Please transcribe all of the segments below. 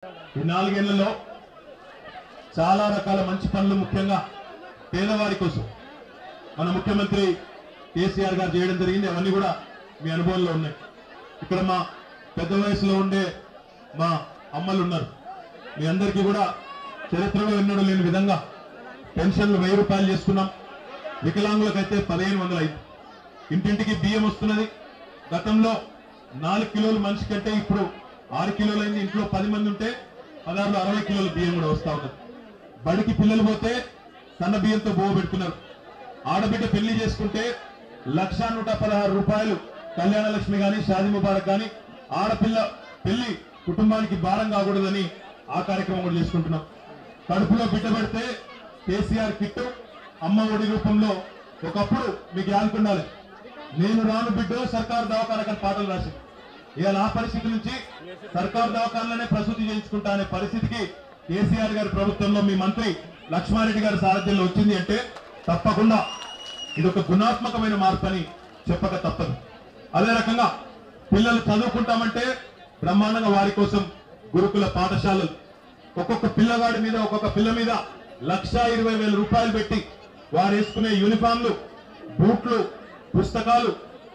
ఈ 4 ఏళ్లలో చాలా రకాల మంచి పనులు ముఖ్యంగా పేదవారి కోసం మన ముఖ్యమంత్రి కేసీఆర్ గారు చేయడం జరిగింది. అవన్నీ కూడా మీ అనుభవంలో ఉన్నాయి. ఇక్కడ మా పెద్ద వయసులో ఉండే మా అమ్మలు ఉన్నారు. మీ అందరికీ కూడా చరిత్రలో ఎన్నడూ లేని విధంగా పెన్షన్లు 1000 రూపాయలు చేసుకున్నాం. వికలాంగులకైతే 1500 అయింది. ఇంటింటికి బియ్యం వస్తున్నది. గతంలో 4 కిలోలు మనిషి కంటే ఇప్పుడు 6 కిలోలు అయింది. ఇంట్లో 10 మంది ఉంటే 16 60 కిలోల బియ్యం కూడా వస్తా ఉన్నది. బడికి పిల్లలు పోతే సన్న బియ్యంతో బోవ పెడుతున్నారు. ఆడబిడ్డ పెళ్లి చేసుకుంటే 1,116 రూపాయలు కళ్యాణ లక్ష్మి గాని షాదీ ముబారక్ గాని ఆడపిల్ల పెళ్లి కుటుంబానికి భారం కాకూడదని ఆ కార్యక్రమం కూడా చేసుకుంటున్నాం. కడుపులో బిడ్డ పెడితే కేసీఆర్ కిట్టు అమ్మ ఒడి రూపంలో ఒకప్పుడు మీకు యాదుకుండాలి, నేను రాను బిడ్డో సర్కారు దవాఖాన పాటలు రాసి ఇవాళ ఆ పరిస్థితి నుంచి సర్కారు దవాఖానలోనే ప్రసూతి చేయించుకుంటా అనే పరిస్థితికి కేసీఆర్ గారి ప్రభుత్వంలో మీ మంత్రి లక్ష్మారెడ్డి గారి సారథ్యంలో వచ్చింది అంటే తప్పకుండా ఇది ఒక గుణాత్మకమైన మార్పు అని చెప్పక తప్పదు. అదే రకంగా పిల్లలు చదువుకుంటామంటే బ్రహ్మాండంగా వారి కోసం గురుకుల పాఠశాలలు ఒక్కొక్క పిల్లగాడి మీద ఒక్కొక్క పిల్ల మీద 1,20,000 రూపాయలు పెట్టి వారు వేసుకునే యూనిఫామ్లు, బూట్లు, పుస్తకాలు,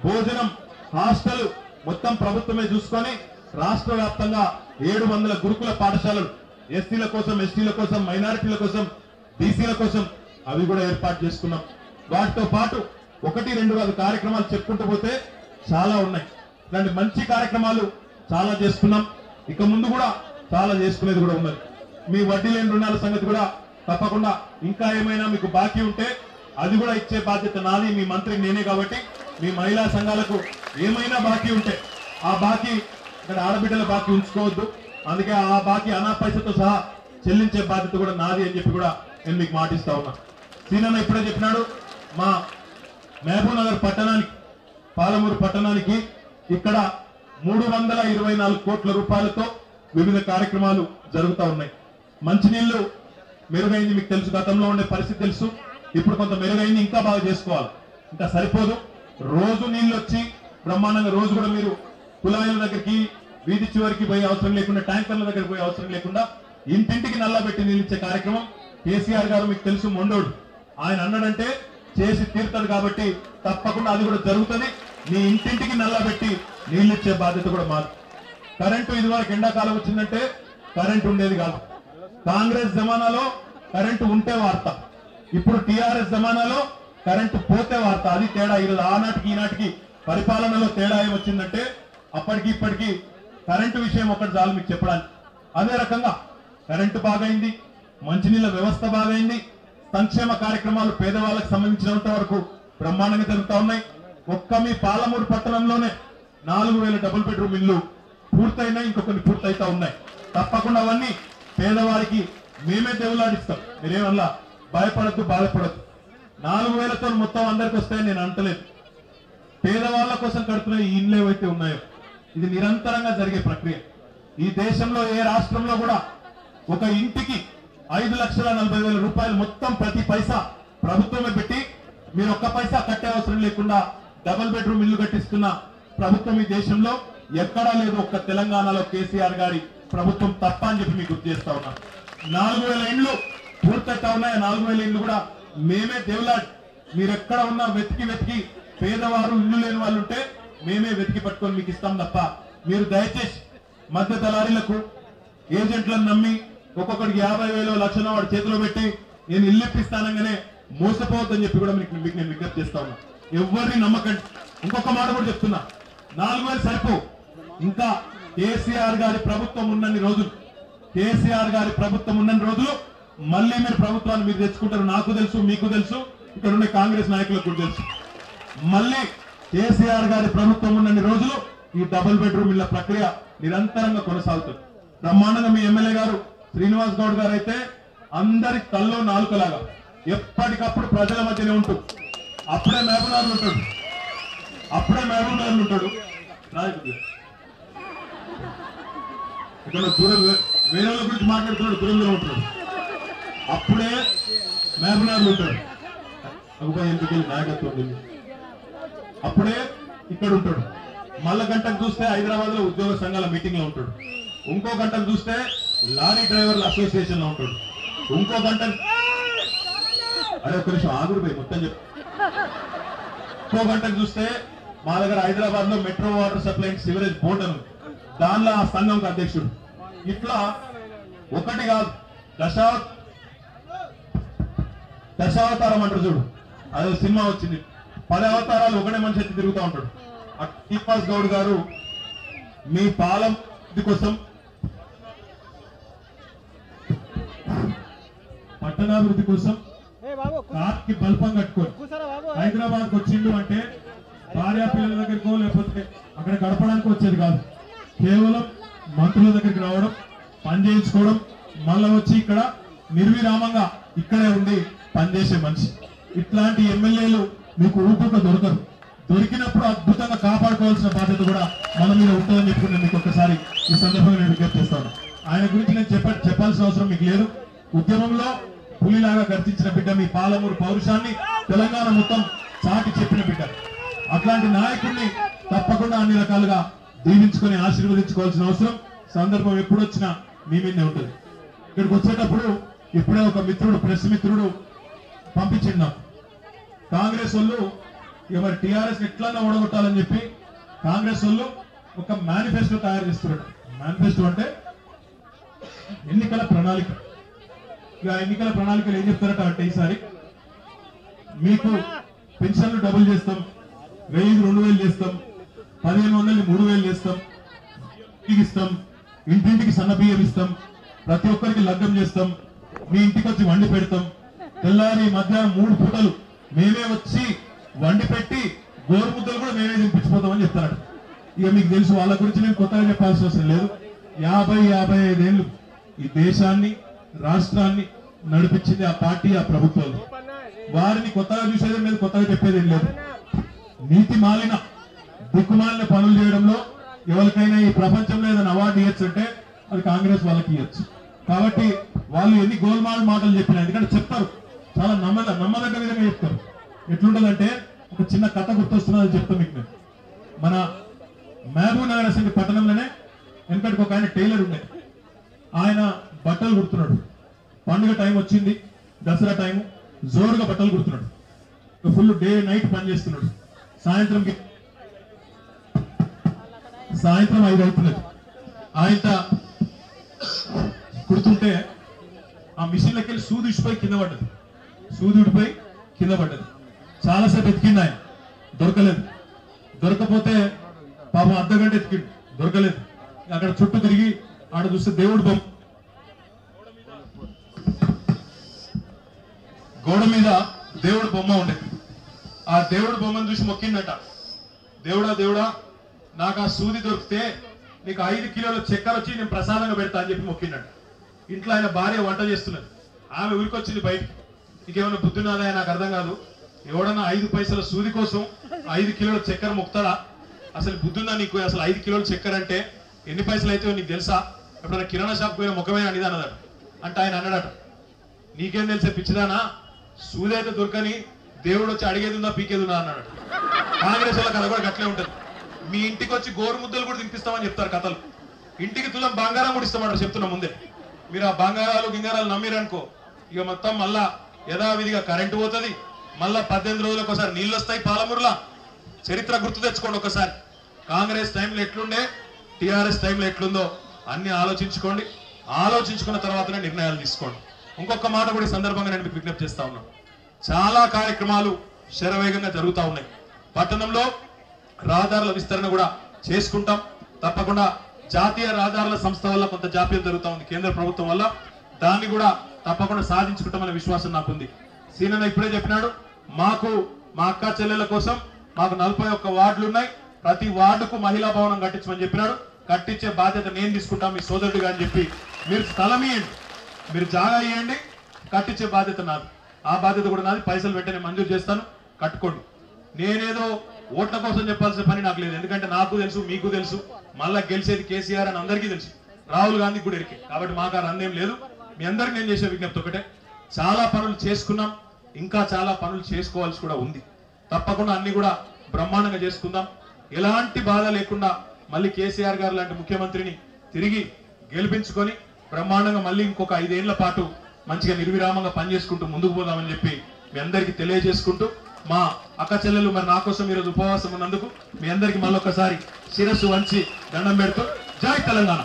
భోజనం, హాస్టల్ మొత్తం ప్రభుత్వమే చూసుకొని రాష్ట్ర వ్యాప్తంగా 700 గురుకుల పాఠశాలలు ఎస్సీల కోసం, ఎస్టీల కోసం, మైనారిటీల కోసం, బీసీల కోసం అవి కూడా ఏర్పాటు చేసుకున్నాం. వాటితో పాటు 1-2 కార్యక్రమాలు చెప్పుకుంటూ పోతే చాలా ఉన్నాయి. ఇలాంటి మంచి కార్యక్రమాలు చాలా చేసుకున్నాం. ఇక ముందు కూడా చాలా చేసుకునేది కూడా ఉన్నది. మీ వడ్డీ లేని రుణాల సంగతి కూడా తప్పకుండా ఇంకా ఏమైనా మీకు బాకీ ఉంటే అది కూడా ఇచ్చే బాధ్యత నాది, మీ మంత్రి నేనే. కాబట్టి మీ మహిళా సంఘాలకు ఏమైనా బాకీ ఉంటే ఆ బాకీ ఇక్కడ ఆడబిడ్డల బాకీ ఉంచుకోవద్దు. అందుకే ఆ బాకీ అనా పైసతో సహా చెల్లించే బాధ్యత కూడా నాది అని చెప్పి కూడా నేను మీకు మాటిస్తా ఉన్నా. సీనన్న ఇప్పుడే చెప్పినాడు, మా మహబూబ్ నగర్ పట్టణానికి, పాలమూరు పట్టణానికి ఇక్కడ 324 కోట్ల రూపాయలతో వివిధ కార్యక్రమాలు జరుగుతూ ఉన్నాయి. మంచినీళ్లు మెరుగైంది, మీకు తెలుసు. గతంలో ఉండే పరిస్థితి తెలుసు. ఇప్పుడు కొంత మెరుగైంది, ఇంకా బాగా చేసుకోవాలి. ఇంకా సరిపోదు. రోజు నీళ్ళు వచ్చి బ్రహ్మాండంగా రోజు కూడా మీరు కుళాయిల దగ్గరికి, వీధి చివరికి పోయే అవసరం లేకుండా, ట్యాంకర్ల దగ్గరికి పోయే అవసరం లేకుండా ఇంటింటికి నల్లా పెట్టి నీళ్ళు ఇచ్చే కార్యక్రమం కేసీఆర్ గారు మీకు తెలుసు మొండోడు. ఆయన అన్నాడంటే చేసి తీరుతాడు. కాబట్టి తప్పకుండా అది కూడా జరుగుతుంది. మీ ఇంటింటికి నల్లా పెట్టి నీళ్ళు ఇచ్చే బాధ్యత కూడా మాది. కరెంటు ఇదివరకు ఎండాకాలం వచ్చిందంటే కరెంటు ఉండేది కాదు. కాంగ్రెస్ జమానాలో కరెంటు ఉంటే వార్త, ఇప్పుడు టీఆర్ఎస్ జమానాలో కరెంటు పోతే వార్త. అది తేడా. ఈరోజు ఆనాటికి ఈనాటికి పరిపాలనలో తేడా ఏమొచ్చిందంటే అప్పటికి ఇప్పటికి కరెంటు విషయం ఒకటి చాలు మీకు చెప్పడానికి. అదే రకంగా కరెంటు బాగైంది, మంచినీళ్ళ వ్యవస్థ బాగైంది, సంక్షేమ కార్యక్రమాలు పేదవాళ్ళకి సంబంధించినంత వరకు బ్రహ్మాండంగా జరుగుతూ ఉన్నాయి. ఒక్క మీ పాలమూరు పట్టణంలోనే 4,000 డబుల్ బెడ్రూమ్ ఇల్లు పూర్తయినాయి, ఇంకొకరిని పూర్తయితా ఉన్నాయి. తప్పకుండా అవన్నీ పేదవారికి మేమే దేవులాడిస్తాం. మీరేమల్లా భయపడద్దు, బాధపడద్దు. 4,000తో మొత్తం అందరికి వస్తాయని నేను అంటలేదు. పేదవాళ్ళ కోసం కడుతున్న ఈ ఇండ్లు ఏవైతే ఉన్నాయో ఇది నిరంతరంగా జరిగే ప్రక్రియ. ఈ దేశంలో ఏ రాష్ట్రంలో కూడా ఒక ఇంటికి 5,40,000 రూపాయలు మొత్తం ప్రతి పైసా ప్రభుత్వమే పెట్టి మీరు ఒక్క పైసా కట్టే అవసరం లేకుండా డబుల్ బెడ్రూమ్ ఇల్లు కట్టిస్తున్న ప్రభుత్వం ఈ దేశంలో ఎక్కడా లేదు. ఒక్క తెలంగాణలో కేసీఆర్ గారి ప్రభుత్వం తప్ప అని చెప్పి మీకు గుర్తు చేస్తా ఉన్నా. 4,000 ఇండ్లు పూర్తయితా ఉన్నాయి. 4,000 ఇండ్లు కూడా మేమే దేవులాడి, మీరు ఎక్కడ ఉన్నా వెతికి పేదవారు ఇల్లు లేని వాళ్ళు ఉంటే మేమే వెతికి పట్టుకొని మీకు ఇస్తాం తప్ప మీరు దయచేసి మధ్య దళారీలకు, ఏజెంట్లను నమ్మి ఒక్కొక్కడికి 50,000 లక్షల వాడి చేతిలో పెట్టి నేను ఇల్లు ఇప్పిస్తానగానే మోసపోవద్దని చెప్పి కూడా మీకు నేను విజ్ఞప్తి చేస్తా ఉన్నా. ఎవరిని నమ్మకండి. ఇంకొక మాట కూడా చెప్తున్నా, 4,000 సరిపో. ఇంకా కేసీఆర్ గారి ప్రభుత్వం ఉన్నన్ని రోజులు, కేసీఆర్ గారి ప్రభుత్వం ఉన్నన్ని రోజులు మళ్ళీ మీరు ప్రభుత్వాన్ని మీరు తెచ్చుకుంటారు. నాకు తెలుసు, మీకు తెలుసు, ఇక్కడ ఉండే కాంగ్రెస్ నాయకులకు కూడా తెలుసు. మళ్ళీ కేసీఆర్ గారి ప్రభుత్వం ఉన్నన్ని రోజులు ఈ డబుల్ బెడ్రూమ్ ఇళ్ల ప్రక్రియ నిరంతరంగా కొనసాగుతుంది. బ్రహ్మాండంగా మీ ఎమ్మెల్యే గారు శ్రీనివాస్ గౌడ్ గారు అయితే అందరి కల్లో నాలుకలాగా ఎప్పటికప్పుడు ప్రజల మధ్యనే ఉంటూ అప్పుడే మహబూబ్ నగర్ ఉంటాడు, ఇక్కడ దూరం వేరే వాళ్ళ గురించి మాట్లాడుతున్నాడు, దూరంలో ఉంటాడు. అప్పుడే మహబూబ్ నగర్ ఉంటాడు, ఎందుకు నాయకత్వం అప్పుడే ఇక్కడ ఉంటాడు. మళ్ళా గంటకు చూస్తే హైదరాబాద్ లో ఉద్యోగ సంఘాల మీటింగ్ లో ఉంటాడు. ఇంకో గంటకు చూస్తే లారీ డ్రైవర్ల అసోసియేషన్ లో ఉంటాడు. ఇంకో గంట అరే ఒక్క నిమిషం ఆగుడు పోయి మొత్తం చెప్పు. ఇంకో గంటకు చూస్తే మా దగ్గర హైదరాబాద్ లో metro water supply sewerage board అని దానిలో ఆ సంఘంకి అధ్యక్షుడు. ఇట్లా ఒకటి కాదు దశావతారం అంటారు చూడు, అదే సినిమా వచ్చింది. 10 అవతారాలు ఒకటే మనిషి ఎత్తి తిరుగుతూ ఉంటాడు. శ్రీనివాస్ గౌడ్ గారు మీ పాలెం కోసం పట్టణాభివృద్ధి కోసం కార్కి బల్పం కట్టుకొని హైదరాబాద్ వచ్చిండు అంటే భార్యా పిల్లల దగ్గరికో లేకపోతే అక్కడ గడపడానికి వచ్చేది కాదు. కేవలం మంత్రుల దగ్గరికి రావడం, పని చేయించుకోవడం, మళ్ళా వచ్చి ఇక్కడ నిర్విరామంగా ఇక్కడే ఉండి పనిచేసే మనిషి. ఇట్లాంటి ఎమ్మెల్యేలు మీకు ఊపుగా దొరకరు. దొరికినప్పుడు అద్భుతంగా కాపాడుకోవాల్సిన బాధ్యత కూడా మన మీద ఉంటుందని చెప్పుకుని మీకు ఒక్కసారి ఈ సందర్భంగా నేను విజ్ఞప్తి చేస్తాను. ఆయన గురించి నేను చెప్పాల్సిన అవసరం మీకు లేదు. ఉద్యమంలో పులిలాగా గర్జించిన బిడ్డ, మీ పాలమూరు పౌరుషాన్ని తెలంగాణ మొత్తం చాటి చెప్పిన బిడ్డ. అట్లాంటి నాయకుడిని తప్పకుండా అన్ని రకాలుగా దీవించుకొని ఆశీర్వదించుకోవాల్సిన అవసరం, సందర్భం ఎప్పుడు వచ్చినా మీ మీదే ఉంటుంది. ఇక్కడికి వచ్చేటప్పుడు ఇప్పుడే ఒక మిత్రుడు, ప్రెస్ మిత్రుడు పంపించిండు. కాంగ్రెస్ వాళ్ళు మరి టీఆర్ఎస్ ఎట్లన్నా ఓడగొట్టాలని చెప్పి కాంగ్రెస్ వాళ్ళు ఒక మేనిఫెస్టో తయారు చేస్తున్నారు. మేనిఫెస్టో అంటే ఎన్నికల ప్రణాళిక. ఇక ఎన్నికల ప్రణాళికలు ఏం చెప్తారట అంటే, ఈసారి మీకు పెన్షన్లు డబుల్ చేస్తాం, 1000 2000 చేస్తాం, 1500 3000 చేస్తాం, ఇస్తాం, ఇంటింటికి సన్న బియ్యం ఇస్తాం, ప్రతి ఒక్కరికి లగ్గం చేస్తాం, మీ ఇంటికి వచ్చి వండి పెడతాం, తెల్లారి మధ్యాహ్నం 3 పూటలు మేమే వచ్చి వండి పెట్టి గోరుముద్దలు కూడా మేమే తినిపించిపోతామని చెప్తారట. ఇక మీకు తెలుసు, వాళ్ళ గురించి నేను కొత్తగా చెప్పాల్సిన అవసరం లేదు. 50-55 ఏళ్ళు ఈ దేశాన్ని, రాష్ట్రాన్ని నడిపించింది ఆ పార్టీ, ఆ ప్రభుత్వాలు. వారిని కొత్తగా చూసేది లేదు, కొత్తగా చెప్పేది లేదు. నీతి మాలిన దిక్కుమాలిన పనులు చేయడంలో ఎవరికైనా ఈ ప్రపంచంలో ఏదైనా అవార్డు ఇవ్వచ్చు అంటే అది కాంగ్రెస్ వాళ్ళకి ఇవ్వచ్చు. కాబట్టి వాళ్ళు ఎన్ని గోల్మాల్ మాటలు చెప్పినా, ఎందుకంటే చెప్తారు, చాలా నమ్మదగ్గ విధంగా చెప్తారు. ఎట్లుంటదంటే, ఒక చిన్న కథ గుర్తొస్తున్నది చెప్తాం మీకు నేను. మన మహబూబ్ నగర్ అసెంబ్లీ పట్టణంలోనే వెనకటికి ఒక ఆయన టైలర్ ఉండే. ఆయన బట్టలు కుడుతున్నాడు. పండుగ టైం వచ్చింది, దసరా టైం, జోరుగా బట్టలు కుడుతున్నాడు. ఫుల్ డే నైట్ పని చేస్తున్నాడు. సాయంత్రం 5 అవుతున్నది. ఆయన కుడుతుంటే ఆ మిషన్లకి వెళ్ళి సూది ఉడిపోయి కింద పడ్డది. సూది ఉడిపోయి కింద పడ్డది. చాలాసేపు ఎతికింది ఆయన, దొరకలేదు. దొరకపోతే పాపం అర్ధగంట ఎతికిండు, దొరకలేదు. అక్కడ చుట్టూ తిరిగి ఆడ చూస్తే దేవుడు బొమ్మ, గోడ మీద దేవుడు బొమ్మ ఉండేది. ఆ దేవుడు బొమ్మను చూసి మొక్కిందట, దేవుడా నాకు ఆ సూది దొరికితే నీకు 5 కిలోల చక్కెర వచ్చి నేను ప్రసాదంగా పెడతా అని చెప్పి మొక్కిందట. ఇంట్లో ఆయన భార్య వంట చేస్తున్నది. ఆమె ఊరికొచ్చింది బయటికి. ఇంకేమైనా బుద్ధున్నదా నాకు అర్థం కాదు, ఎవడన్నా 5 పైసల సూది కోసం 5 కిలోల చక్కెర మొక్తాడా? అసలు బుద్ధుందా నీకు? అసలు 5 కిలోల చక్కెర అంటే ఎన్ని పైసలు అయితే నీకు తెలుసా? ఎప్పుడైనా కిరాణా షాప్ పోయిన ముఖమైన అనేది అన్నదట. అంటే ఆయన అన్నాడట, నీకేం తెలిసే పిచ్చిదానా, సూది అయితే దొరకని దేవుడు వచ్చి అడిగేది ఉందా పీకేది ఉందా అన్నాడు. కాంగ్రెస్ వాళ్ళ కథ కూడా గట్లే ఉంటుంది. మీ ఇంటికి వచ్చి గోరు ముద్దలు కూడా తినిపిస్తామని చెప్తారు కథలు. ఇంటికి తులం బంగారం కూడా ఇస్తామంటారు, చెప్తున్నా ముందే. మీరు ఆ బంగారాలు గింగారాలు నమ్మిరనుకో, ఇక మొత్తం మళ్ళా యథావిధిగా కరెంటు పోతుంది. మళ్ళా 18 రోజులకు ఒకసారి నీళ్ళు వస్తాయి పాలమూరులా. చరిత్ర గుర్తు తెచ్చుకోండి ఒకసారి. కాంగ్రెస్ టైంలో ఎట్లుండే, టీఆర్ఎస్ టైంలో ఎట్లుందో అన్ని ఆలోచించుకోండి. ఆలోచించుకున్న తర్వాతనే నిర్ణయాలు తీసుకోండి. ఇంకొక మాట కూడా ఈ సందర్భంగా నేను మీకు విజ్ఞప్తి చేస్తా ఉన్నాను. చాలా కార్యక్రమాలు శరవేగంగా జరుగుతూ ఉన్నాయి. పట్టణంలో రహదారుల విస్తరణ కూడా చేసుకుంటాం తప్పకుండా. జాతీయ రహదారుల సంస్థ వల్ల కొంత జాప్యం జరుగుతూ ఉంది కేంద్ర ప్రభుత్వం వల్ల, దాన్ని కూడా తప్పకుండా సాధించుకుంటామనే విశ్వాసం నాకుంది. సీనన్న ఇప్పుడే చెప్పినాడు, మాకు మా అక్క చెల్లెల కోసం మాకు 41 వార్డులు ఉన్నాయి, ప్రతి వార్డుకు మహిళా భవనం కట్టించమని చెప్పినాడు. కట్టించే బాధ్యత నేను తీసుకుంటాం మీ సోదరుడిగా అని చెప్పి, మీరు స్థలం ఇవ్వండి, మీరు జాగా ఇవ్వండి, కట్టించే బాధ్యత నాది. ఆ బాధ్యత కూడా నాది. పైసలు వెంటనే మంజూరు చేస్తాను, కట్టుకోండి. నేనేదో ఓట్ల కోసం చెప్పాల్సిన పని నాకు లేదు. ఎందుకంటే నాకు తెలుసు, మీకు తెలుసు, మళ్ళా గెలిచేది కేసీఆర్ అని అందరికీ తెలుసు, రాహుల్ గాంధీ కూడా ఎరికే. కాబట్టి మాకు ఆ రందేం లేదు. మీ అందరికి నేను చేసే విజ్ఞప్తి ఒకటే, చాలా పనులు చేసుకున్నాం, ఇంకా చాలా పనులు చేసుకోవాల్సి కూడా ఉంది. తప్పకుండా అన్ని కూడా బ్రహ్మాండంగా చేసుకుందాం. ఎలాంటి బాధ లేకుండా మళ్ళీ కేసీఆర్ గారు లాంటి ముఖ్యమంత్రిని తిరిగి గెలిపించుకొని బ్రహ్మాండంగా మళ్ళీ ఇంకొక 5 ఏళ్ల పాటు మంచిగా నిర్విరామంగా పనిచేసుకుంటూ ముందుకు పోదామని చెప్పి మీ అందరికీ తెలియజేసుకుంటూ మా అక్క చెల్లెలు మరి నా కోసం ఈరోజు ఉపవాసం ఉన్నందుకు మీ అందరికీ మళ్ళొకసారి శిరస్సు వంచి దండం పెడుతూ జై తెలంగాణ.